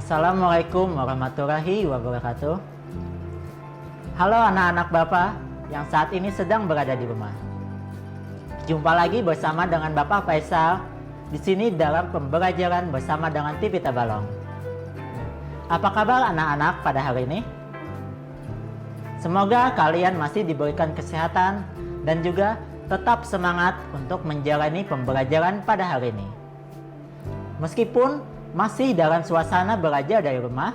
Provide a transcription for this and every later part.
Assalamualaikum warahmatullahi wabarakatuh. Halo anak-anak Bapak yang saat ini sedang berada di rumah. Jumpa lagi bersama dengan Bapak Faisal di sini dalam pembelajaran bersama dengan TV Tabalong. Apa kabar anak-anak pada hari ini? Semoga kalian masih diberikan kesehatan dan juga tetap semangat untuk menjalani pembelajaran pada hari ini. Meskipun masih dalam suasana belajar dari rumah,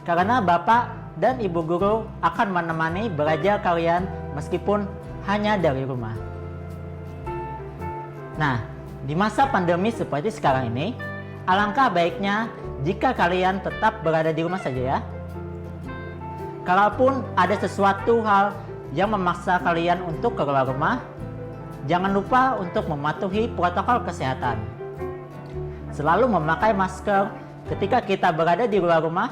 karena Bapak dan Ibu Guru akan menemani belajar kalian meskipun hanya dari rumah. Nah, di masa pandemi seperti sekarang ini, alangkah baiknya jika kalian tetap berada di rumah saja ya. Kalaupun ada sesuatu hal yang memaksa kalian untuk keluar rumah, jangan lupa untuk mematuhi protokol kesehatan. Selalu memakai masker ketika kita berada di luar rumah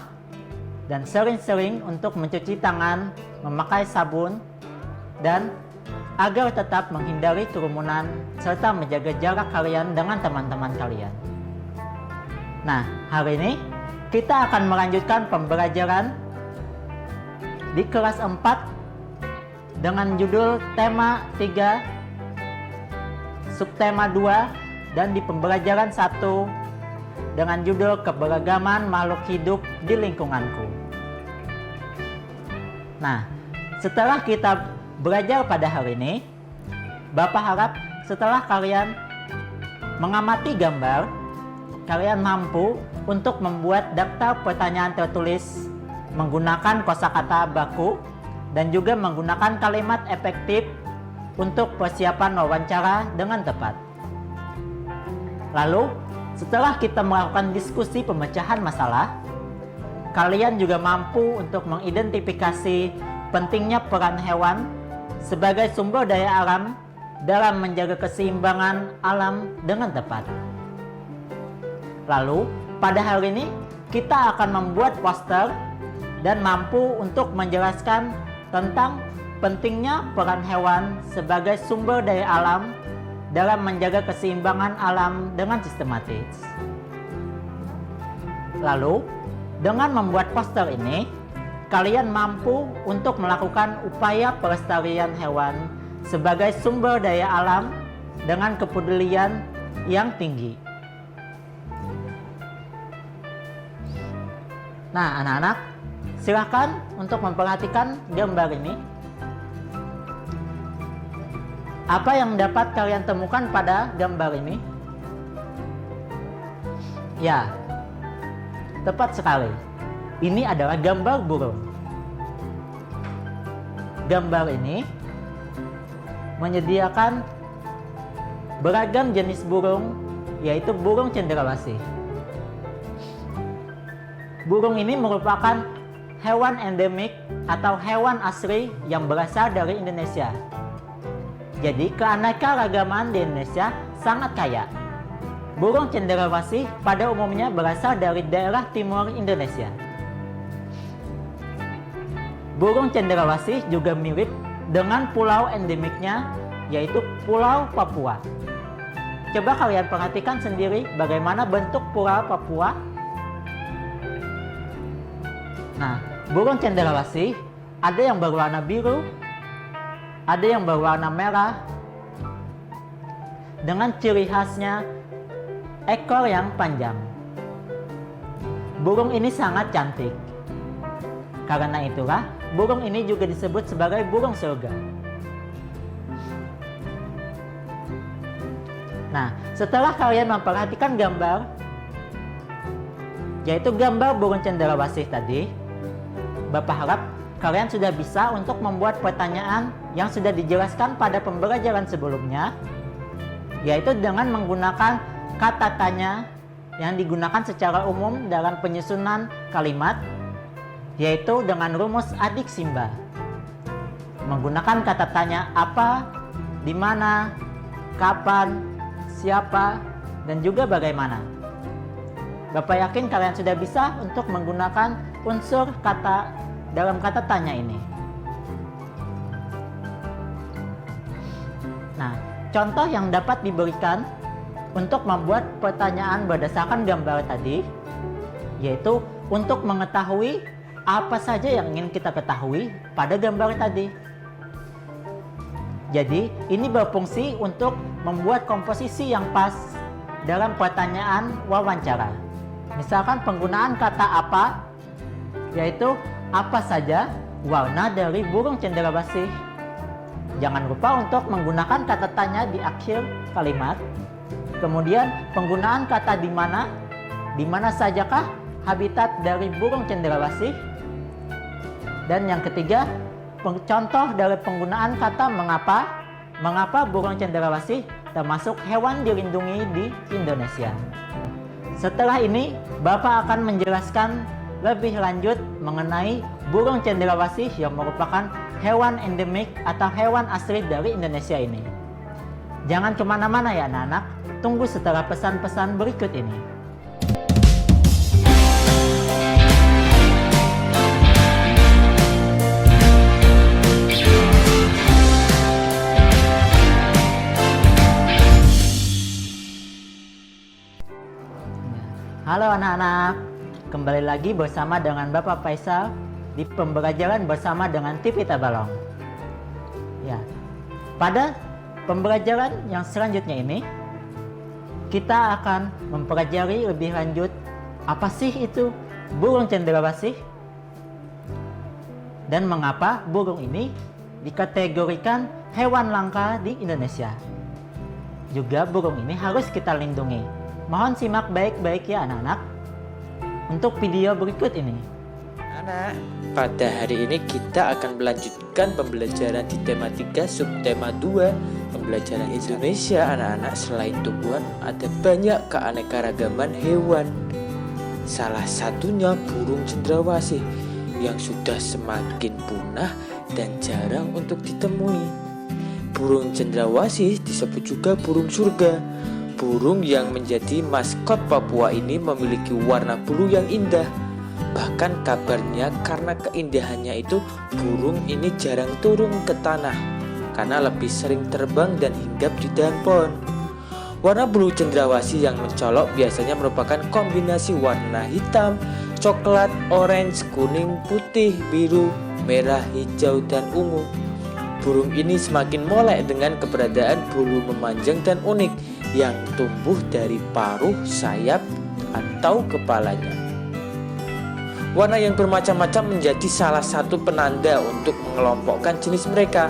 dan sering-sering untuk mencuci tangan, memakai sabun, dan agar tetap menghindari kerumunan serta menjaga jarak kalian dengan teman-teman kalian. Nah, hari ini kita akan melanjutkan pembelajaran di kelas 4 dengan judul tema 3, subtema 2, dan di pembelajaran 1 dengan judul keberagaman makhluk hidup di lingkunganku. Nah, setelah kita belajar pada hari ini, Bapak harap setelah kalian mengamati gambar, kalian mampu untuk membuat daftar pertanyaan tertulis menggunakan kosakata baku dan juga menggunakan kalimat efektif untuk persiapan wawancara dengan tepat. Lalu, setelah kita melakukan diskusi pemecahan masalah, kalian juga mampu untuk mengidentifikasi pentingnya peran hewan sebagai sumber daya alam dalam menjaga keseimbangan alam dengan tepat. Lalu, pada hari ini kita akan membuat poster dan mampu untuk menjelaskan tentang pentingnya peran hewan sebagai sumber daya alam dalam menjaga keseimbangan alam dengan sistematis. Lalu, dengan membuat poster ini, kalian mampu untuk melakukan upaya pelestarian hewan sebagai sumber daya alam dengan kepedulian yang tinggi. Nah, anak-anak, silakan untuk memperhatikan gambar ini. Apa yang dapat kalian temukan pada gambar ini? Ya, tepat sekali. Ini adalah gambar burung. Gambar ini menyediakan beragam jenis burung, yaitu burung cendrawasih. Burung ini merupakan hewan endemik atau hewan asli yang berasal dari Indonesia. Jadi keanekaragaman di Indonesia sangat kaya. Burung cendrawasih pada umumnya berasal dari daerah timur Indonesia. Burung cendrawasih juga mirip dengan pulau endemiknya, yaitu Pulau Papua. Coba kalian perhatikan sendiri bagaimana bentuk Pulau Papua. Nah, burung cendrawasih ada yang berwarna biru, ada yang berwarna merah, dengan ciri khasnya ekor yang panjang. Burung ini sangat cantik. Karena itulah, burung ini juga disebut sebagai burung surga. Nah, setelah kalian memperhatikan gambar, yaitu gambar burung cendrawasih tadi, Bapak harap kalian sudah bisa untuk membuat pertanyaan yang sudah dijelaskan pada pembelajaran sebelumnya, yaitu dengan menggunakan kata tanya yang digunakan secara umum dalam penyusunan kalimat, yaitu dengan rumus adik Simba. Menggunakan kata tanya apa, di mana, kapan, siapa, dan juga bagaimana. Bapak yakin kalian sudah bisa untuk menggunakan unsur kata dalam kata tanya ini. Nah, contoh yang dapat diberikan untuk membuat pertanyaan berdasarkan gambar tadi, yaitu untuk mengetahui apa saja yang ingin kita ketahui pada gambar tadi. Jadi, ini berfungsi untuk membuat komposisi yang pas dalam pertanyaan wawancara. Misalkan penggunaan kata apa, yaitu apa saja warna dari burung cendrawasih. Jangan lupa untuk menggunakan kata tanya di akhir kalimat. Kemudian penggunaan kata di mana sajakah habitat dari burung cendrawasih. Dan yang ketiga, contoh dari penggunaan kata mengapa burung cendrawasih termasuk hewan dilindungi di Indonesia. Setelah ini, Bapak akan menjelaskan lebih lanjut mengenai burung cendrawasih yang merupakan hewan endemik atau hewan asli dari Indonesia ini. Jangan kemana-mana ya anak-anak, tunggu setelah pesan-pesan berikut ini. Halo anak-anak, kembali lagi bersama dengan Bapak Faisal di pembelajaran bersama dengan TV Tabalong. Ya, pada pembelajaran yang selanjutnya ini, kita akan mempelajari lebih lanjut apa sih itu burung cendrawasih dan mengapa burung ini dikategorikan hewan langka di Indonesia. Juga burung ini harus kita lindungi. Mohon simak baik-baik ya anak-anak untuk video berikut ini. Anak, pada hari ini kita akan melanjutkan pembelajaran di tema 3 subtema 2 pembelajaran Indonesia. Anak-anak, selain tumbuhan ada banyak keanekaragaman hewan. Salah satunya burung cendrawasih yang sudah semakin punah dan jarang untuk ditemui. Burung cendrawasih disebut juga burung surga. Burung yang menjadi maskot Papua ini memiliki warna bulu yang indah. Bahkan kabarnya karena keindahannya itu, burung ini jarang turun ke tanah karena lebih sering terbang dan hinggap di dahan pohon. Warna bulu cendrawasih yang mencolok biasanya merupakan kombinasi warna hitam, coklat, orange, kuning, putih, biru, merah, hijau, dan ungu. Burung ini semakin molek dengan keberadaan bulu memanjang dan unik yang tumbuh dari paruh, sayap, atau kepalanya. Warna yang bermacam-macam menjadi salah satu penanda untuk mengelompokkan jenis mereka.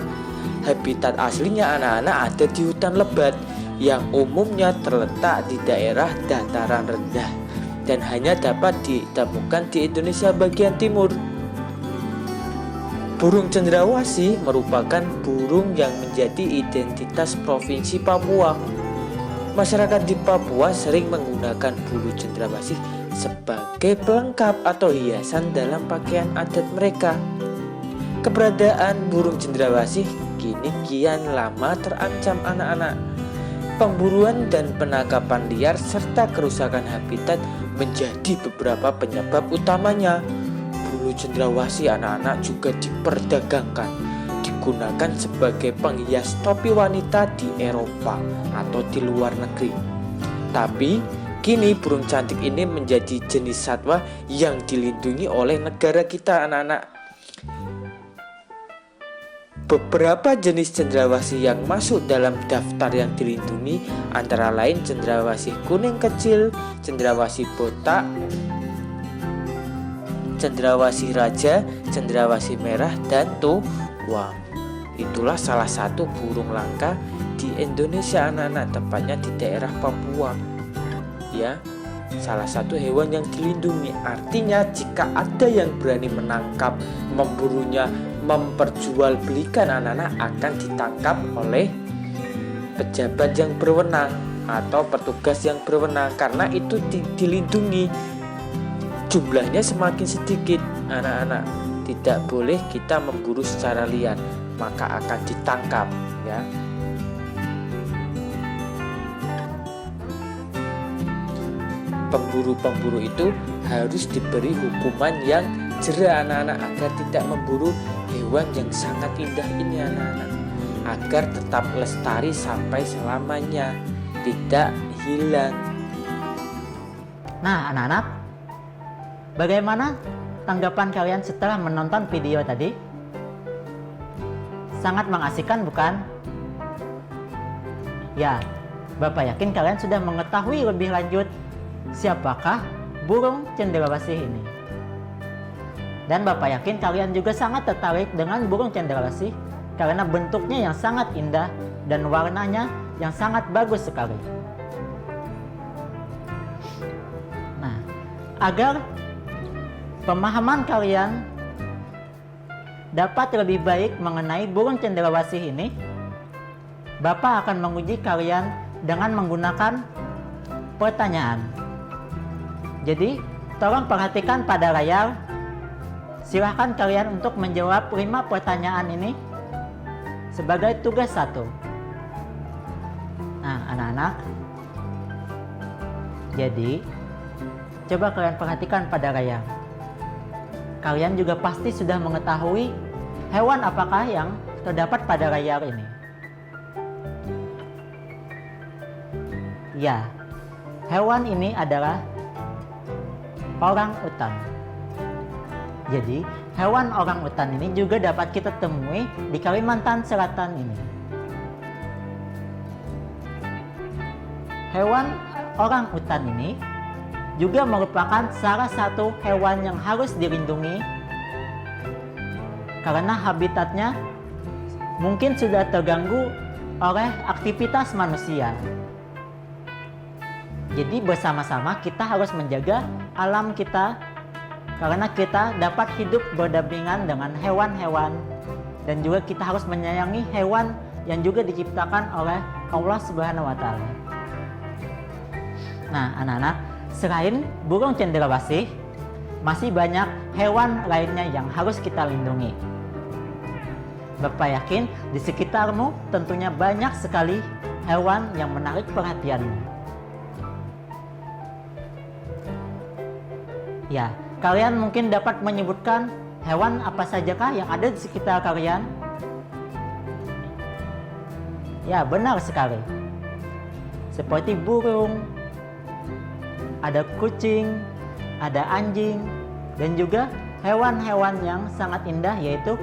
Habitat aslinya anak-anak ada di hutan lebat yang umumnya terletak di daerah dataran rendah dan hanya dapat ditemukan di Indonesia bagian timur. Burung cendrawasih merupakan burung yang menjadi identitas Provinsi Papua. Masyarakat di Papua sering menggunakan bulu cendrawasih sebagai pelengkap atau hiasan dalam pakaian adat mereka. Keberadaan burung cendrawasih kini kian lama terancam anak-anak. Pemburuan dan penangkapan liar serta kerusakan habitat menjadi beberapa penyebab utamanya. Bulu cendrawasih anak-anak juga diperdagangkan, digunakan sebagai penghias topi wanita di Eropa atau di luar negeri. Tapi kini burung cantik ini menjadi jenis satwa yang dilindungi oleh negara kita anak-anak. Beberapa jenis cendrawasih yang masuk dalam daftar yang dilindungi antara lain cendrawasih kuning kecil, cendrawasih botak, cendrawasih raja, cendrawasih merah, dan tuwang. Itulah salah satu burung langka di Indonesia anak-anak, tepatnya di daerah Papua. Ya, salah satu hewan yang dilindungi. Artinya jika ada yang berani menangkap, memburunya, memperjualbelikan anak-anak akan ditangkap oleh pejabat yang berwenang atau petugas yang berwenang karena itu dilindungi. Jumlahnya semakin sedikit anak-anak. Tidak boleh kita memburu secara liar, maka akan ditangkap ya. Pemburu-pemburu itu harus diberi hukuman yang jera anak-anak agar tidak memburu hewan yang sangat indah ini anak-anak, agar tetap lestari sampai selamanya, tidak hilang. Nah anak-anak, Bagaimana tanggapan kalian setelah menonton video tadi? Sangat mengasihkan bukan? Ya, Bapak yakin kalian sudah mengetahui lebih lanjut siapakah burung cendrawasih ini. Dan Bapak yakin kalian juga sangat tertarik dengan burung cendrawasih karena bentuknya yang sangat indah dan warnanya yang sangat bagus sekali. Nah, agar pemahaman kalian dapat lebih baik mengenai burung cendrawasih ini, Bapak akan menguji kalian dengan menggunakan pertanyaan. Jadi, tolong perhatikan pada layar. Silahkan kalian untuk menjawab 5 pertanyaan ini sebagai tugas 1. Nah, anak-anak, jadi coba kalian perhatikan pada layar. Kalian juga pasti sudah mengetahui hewan apakah yang terdapat pada layar ini. Ya, hewan ini adalah orangutan. Jadi, hewan orangutan ini juga dapat kita temui di Kalimantan Selatan ini. Hewan orangutan ini juga merupakan salah satu hewan yang harus dilindungi karena habitatnya mungkin sudah terganggu oleh aktivitas manusia. Jadi bersama-sama kita harus menjaga alam kita karena kita dapat hidup berdampingan dengan hewan-hewan dan juga kita harus menyayangi hewan yang juga diciptakan oleh Allah Subhanahu wa Ta'ala. Nah, anak-anak, selain burung cendrawasih, masih banyak hewan lainnya yang harus kita lindungi. Bapak yakin di sekitarmu tentunya banyak sekali hewan yang menarik perhatianmu. Ya, kalian mungkin dapat menyebutkan hewan apa sajakah yang ada di sekitar kalian? Ya, benar sekali. Seperti burung, ada kucing, ada anjing, dan juga hewan-hewan yang sangat indah yaitu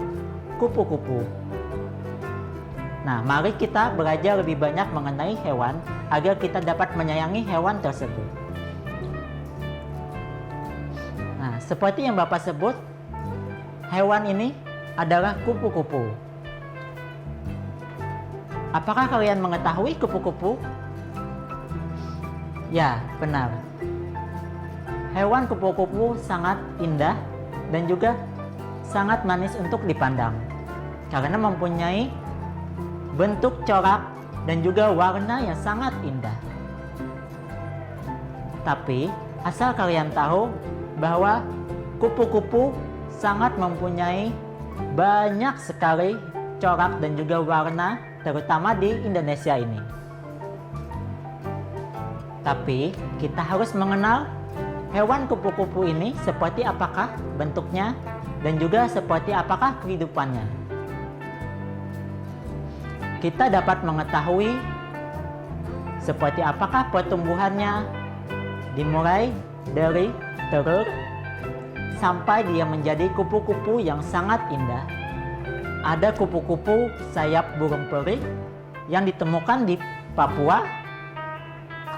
kupu-kupu. Nah, mari kita belajar lebih banyak mengenai hewan agar kita dapat menyayangi hewan tersebut. Nah, seperti yang Bapak sebut, hewan ini adalah kupu-kupu. Apakah kalian mengetahui kupu-kupu? Ya, benar. Hewan kupu-kupu sangat indah dan juga sangat manis untuk dipandang karena mempunyai bentuk corak dan juga warna yang sangat indah. Tapi asal kalian tahu bahwa kupu-kupu sangat mempunyai banyak sekali corak dan juga warna, terutama di Indonesia ini. Tapi kita harus mengenal hewan kupu-kupu ini seperti apakah bentuknya dan juga seperti apakah kehidupannya. Kita dapat mengetahui seperti apakah pertumbuhannya dimulai dari telur sampai dia menjadi kupu-kupu yang sangat indah. Ada kupu-kupu sayap burung peri yang ditemukan di Papua.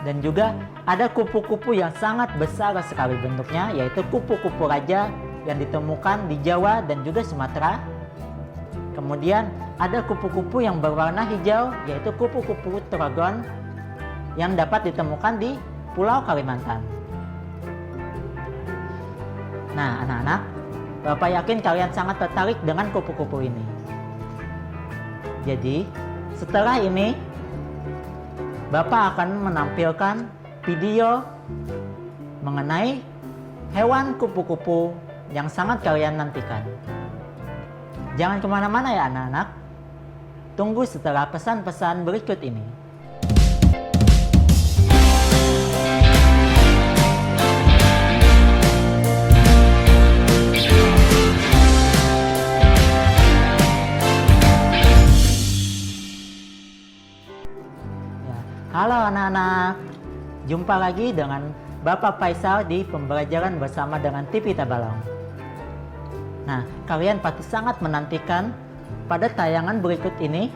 Dan juga ada kupu-kupu yang sangat besar sekali bentuknya, yaitu kupu-kupu raja yang ditemukan di Jawa dan juga Sumatera. Kemudian ada kupu-kupu yang berwarna hijau, yaitu kupu-kupu Trogon yang dapat ditemukan di Pulau Kalimantan. Nah, anak-anak, Bapak yakin kalian sangat tertarik dengan kupu-kupu ini. Jadi, setelah ini Bapak akan menampilkan video mengenai hewan kupu-kupu yang sangat kalian nantikan. Jangan kemana-mana ya anak-anak. Tunggu setelah pesan-pesan berikut ini. Halo anak-anak, jumpa lagi dengan Bapak Faisal di pembelajaran bersama dengan TV Tabalong. Nah, kalian pasti sangat menantikan pada tayangan berikut ini,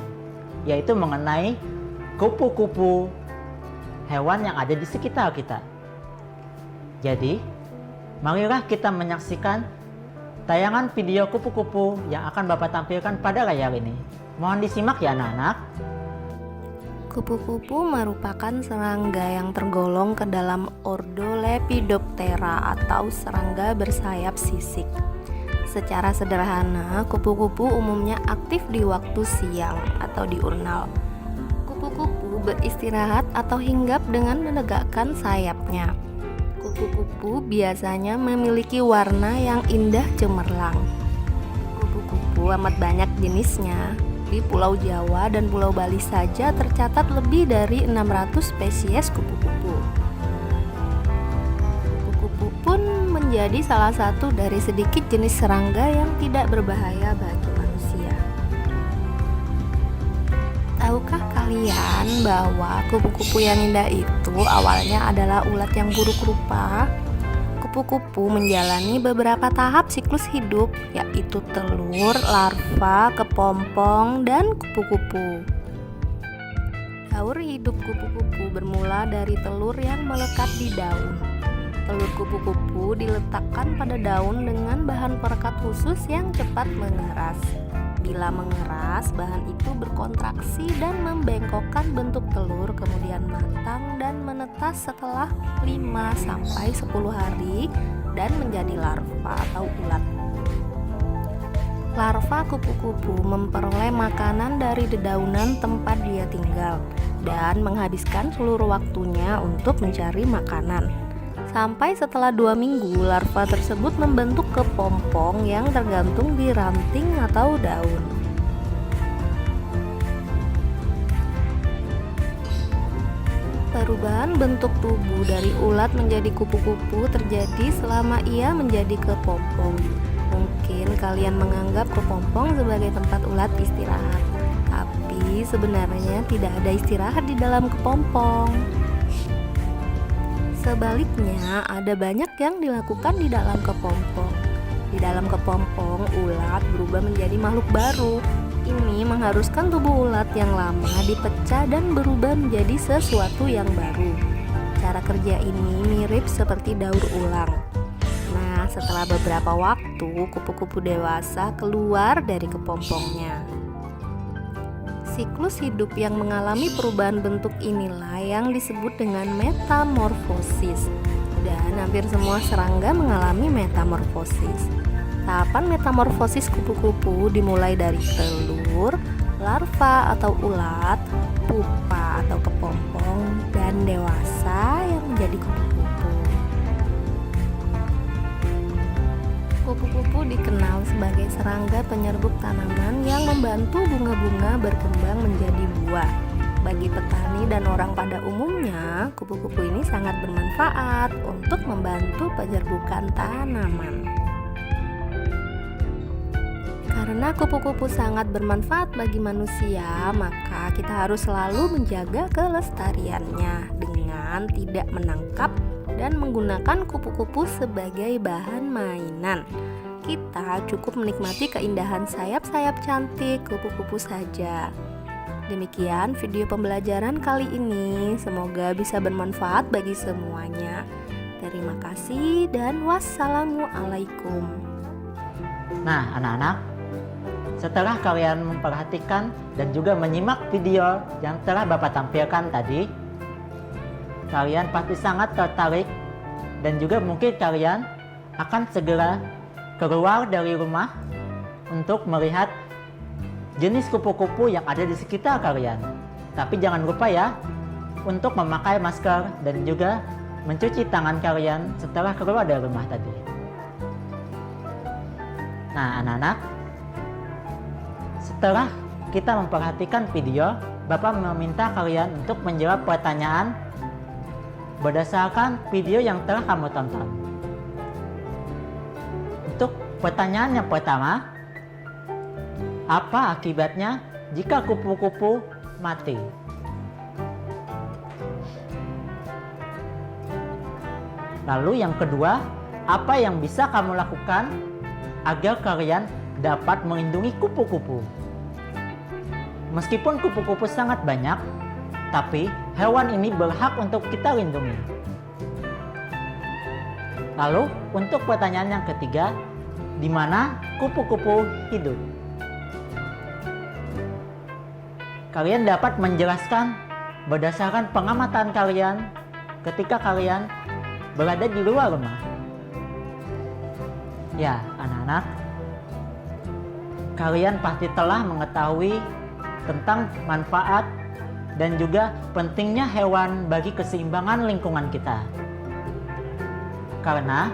yaitu mengenai kupu-kupu hewan yang ada di sekitar kita. Jadi, marilah kita menyaksikan tayangan video kupu-kupu yang akan Bapak tampilkan pada layar ini. Mohon disimak ya anak-anak. Kupu-kupu merupakan serangga yang tergolong ke dalam ordo Lepidoptera atau serangga bersayap sisik. Secara sederhana, kupu-kupu umumnya aktif di waktu siang atau diurnal. Kupu-kupu beristirahat atau hinggap dengan menegakkan sayapnya. Kupu-kupu biasanya memiliki warna yang indah cemerlang. Kupu-kupu amat banyak jenisnya. Di Pulau Jawa dan Pulau Bali saja tercatat lebih dari 600 spesies kupu-kupu. Kupu-kupu pun menjadi salah satu dari sedikit jenis serangga yang tidak berbahaya bagi manusia. Tahukah kalian bahwa kupu-kupu yang indah itu awalnya adalah ulat yang buruk rupa? Kupu-kupu menjalani beberapa tahap siklus hidup, yaitu telur, larva, kepompong, dan kupu-kupu. Daur hidup kupu-kupu bermula dari telur yang melekat di daun. Telur kupu-kupu diletakkan pada daun dengan bahan perekat khusus yang cepat mengeras. Bila mengeras, bahan itu berkontraksi dan membengkokkan bentuk telur, kemudian matang dan menetas setelah 5-10 hari dan menjadi larva atau ulat. Larva kupu-kupu memperoleh makanan dari dedaunan tempat dia tinggal dan menghabiskan seluruh waktunya untuk mencari makanan. Sampai setelah 2 minggu, larva tersebut membentuk kepompong yang tergantung di ranting atau daun. Perubahan bentuk tubuh dari ulat menjadi kupu-kupu terjadi selama ia menjadi kepompong. Mungkin kalian menganggap kepompong sebagai tempat ulat istirahat, tapi sebenarnya tidak ada istirahat di dalam kepompong. Sebaliknya, ada banyak yang dilakukan di dalam kepompong. Di dalam kepompong, ulat berubah menjadi makhluk baru. Ini mengharuskan tubuh ulat yang lama dipecah dan berubah menjadi sesuatu yang baru. Cara kerja ini mirip seperti daur ulang. Nah, setelah beberapa waktu, kupu-kupu dewasa keluar dari kepompongnya. Siklus hidup yang mengalami perubahan bentuk inilah yang disebut dengan metamorfosis. Dan hampir semua serangga mengalami metamorfosis. Tahapan metamorfosis kupu-kupu dimulai dari telur, larva atau ulat, pupa atau kepompong, dan dewasa yang menjadi kupu-kupu. Kupu-kupu dikenal sebagai serangga penyerbuk tanaman yang membantu bunga-bunga berkembang menjadi buah. Bagi petani dan orang pada umumnya, kupu-kupu ini sangat bermanfaat untuk membantu penyerbukan tanaman. Karena kupu-kupu sangat bermanfaat bagi manusia, maka kita harus selalu menjaga kelestariannya dengan tidak menangkap dan menggunakan kupu-kupu sebagai bahan mainan. Kita cukup menikmati keindahan sayap-sayap cantik kupu-kupu saja. Demikian video pembelajaran kali ini, semoga bisa bermanfaat bagi semuanya. Terima kasih dan wassalamualaikum. Nah, anak-anak, setelah kalian memperhatikan dan juga menyimak video yang telah Bapak tampilkan tadi, kalian pasti sangat tertarik dan juga mungkin kalian akan segera keluar dari rumah untuk melihat jenis kupu-kupu yang ada di sekitar kalian. Tapi jangan lupa ya untuk memakai masker dan juga mencuci tangan kalian setelah keluar dari rumah tadi. Nah, anak-anak, setelah kita memperhatikan video, Bapak meminta kalian untuk menjawab pertanyaan berdasarkan video yang telah kamu tonton. Untuk pertanyaan yang pertama, apa akibatnya jika kupu-kupu mati? Lalu yang kedua, apa yang bisa kamu lakukan agar kalian dapat melindungi kupu-kupu? Meskipun kupu-kupu sangat banyak, tapi hewan ini berhak untuk kita lindungi. Lalu untuk pertanyaan yang ketiga, di mana kupu-kupu hidup? Kalian dapat menjelaskan berdasarkan pengamatan kalian ketika kalian berada di luar rumah. Ya, anak-anak, kalian pasti telah mengetahui tentang manfaat dan juga pentingnya hewan bagi keseimbangan lingkungan kita. Karena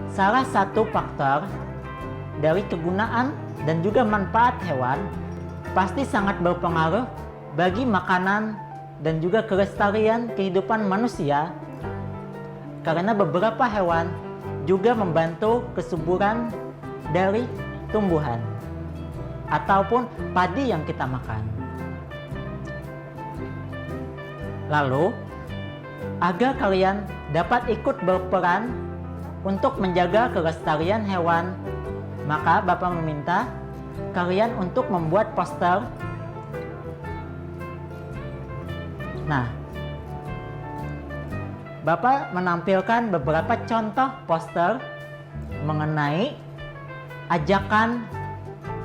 salah satu faktor dari kegunaan dan juga manfaat hewan pasti sangat berpengaruh bagi makanan dan juga kelestarian kehidupan manusia, karena beberapa hewan juga membantu kesuburan dari tumbuhan ataupun padi yang kita makan. Lalu, agar kalian dapat ikut berperan untuk menjaga kelestarian hewan, maka Bapak meminta kalian untuk membuat poster. Nah, Bapak menampilkan beberapa contoh poster mengenai ajakan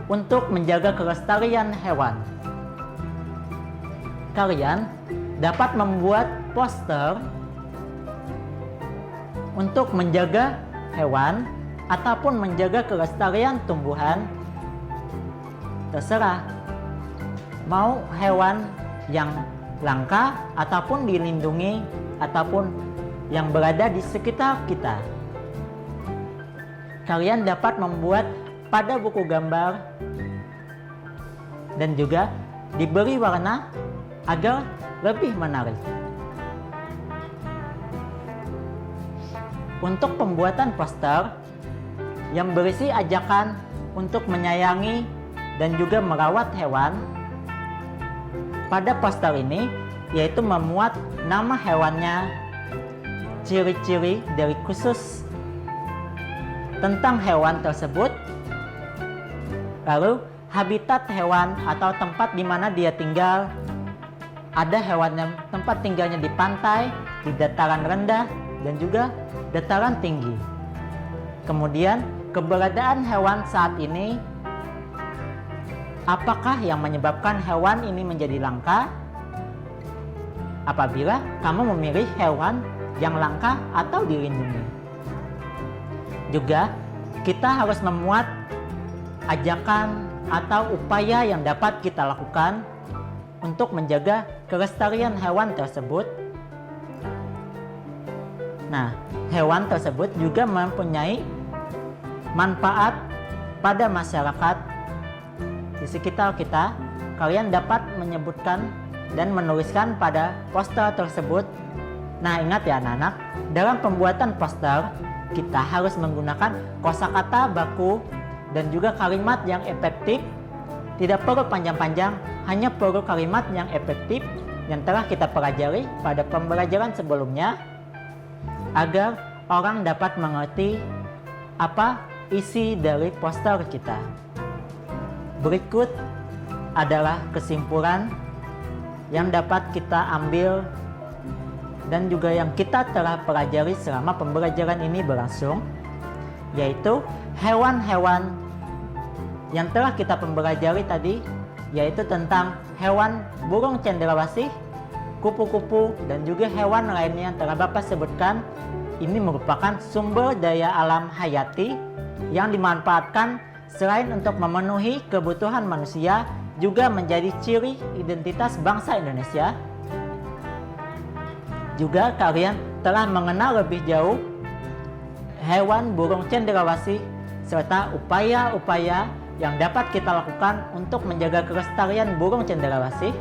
untuk menjaga kelestarian hewan. Kalian dapat membuat poster untuk menjaga hewan ataupun menjaga kelestarian tumbuhan. Terserah mau hewan yang langka ataupun dilindungi ataupun yang berada di sekitar kita. Kalian dapat membuat pada buku gambar dan juga diberi warna agar lebih menarik. Untuk pembuatan poster yang berisi ajakan untuk menyayangi dan juga merawat hewan, pada poster ini yaitu memuat nama hewannya, ciri-ciri dari khusus tentang hewan tersebut, lalu habitat hewan atau tempat di mana dia tinggal. Ada hewan yang tempat tinggalnya di pantai, di dataran rendah, dan juga dataran tinggi. Kemudian keberadaan hewan saat ini, apakah yang menyebabkan hewan ini menjadi langka? Apabila kamu memilih hewan yang langka atau dilindungi. Juga kita harus memuat ajakan atau upaya yang dapat kita lakukan untuk menjaga kelestarian hewan tersebut. Nah, hewan tersebut juga mempunyai manfaat pada masyarakat di sekitar kita. Kalian dapat menyebutkan dan menuliskan pada poster tersebut. Nah, ingat ya anak-anak, dalam pembuatan poster kita harus menggunakan kosakata baku dan juga kalimat yang efektif. Tidak perlu panjang-panjang, hanya perlu kalimat yang efektif yang telah kita pelajari pada pembelajaran sebelumnya, agar orang dapat mengerti apa isi dari poster kita. Berikut adalah kesimpulan yang dapat kita ambil dan juga yang kita telah pelajari selama pembelajaran ini berlangsung, yaitu hewan-hewan yang telah kita pelajari tadi, yaitu tentang hewan burung cendrawasih, kupu-kupu, dan juga hewan lainnya yang telah Bapak sebutkan. Ini merupakan sumber daya alam hayati yang dimanfaatkan selain untuk memenuhi kebutuhan manusia, juga menjadi ciri identitas bangsa Indonesia. Juga kalian telah mengenal lebih jauh hewan burung cendrawasih serta upaya-upaya yang dapat kita lakukan untuk menjaga kelestarian burung cendrawasih.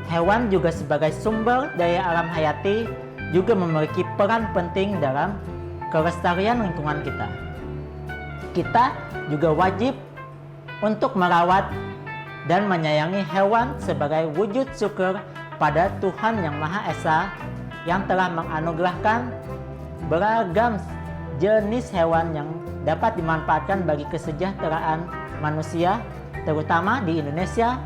Hewan juga sebagai sumber daya alam hayati juga memiliki peran penting dalam kelestarian lingkungan kita. Kita juga wajib untuk merawat dan menyayangi hewan sebagai wujud syukur pada Tuhan Yang Maha Esa yang telah menganugerahkan beragam jenis hewan yang dapat dimanfaatkan bagi kesejahteraan manusia, terutama di Indonesia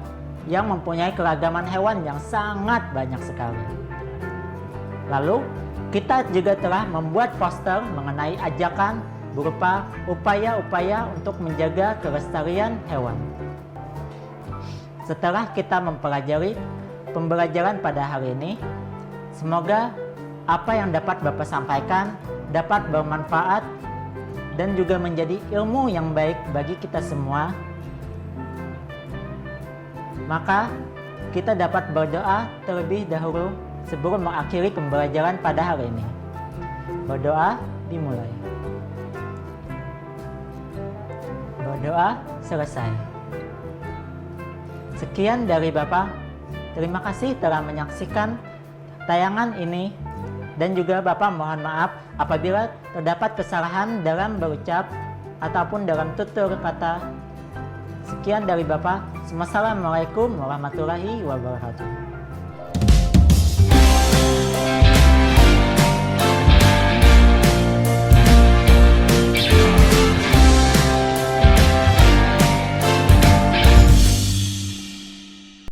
yang mempunyai keragaman hewan yang sangat banyak sekali. Lalu, kita juga telah membuat poster mengenai ajakan berupa upaya-upaya untuk menjaga kelestarian hewan. Setelah kita mempelajari pembelajaran pada hari ini, semoga apa yang dapat Bapak sampaikan dapat bermanfaat dan juga menjadi ilmu yang baik bagi kita semua. Maka kita dapat berdoa terlebih dahulu sebelum mengakhiri pembelajaran pada hari ini. Berdoa dimulai. Berdoa selesai. Sekian dari Bapak. Terima kasih telah menyaksikan tayangan ini, dan juga Bapak mohon maaf apabila terdapat kesalahan dalam berucap ataupun dalam tutur kata. Sekian dari Bapak. Wassalamualaikum warahmatullahi wabarakatuh.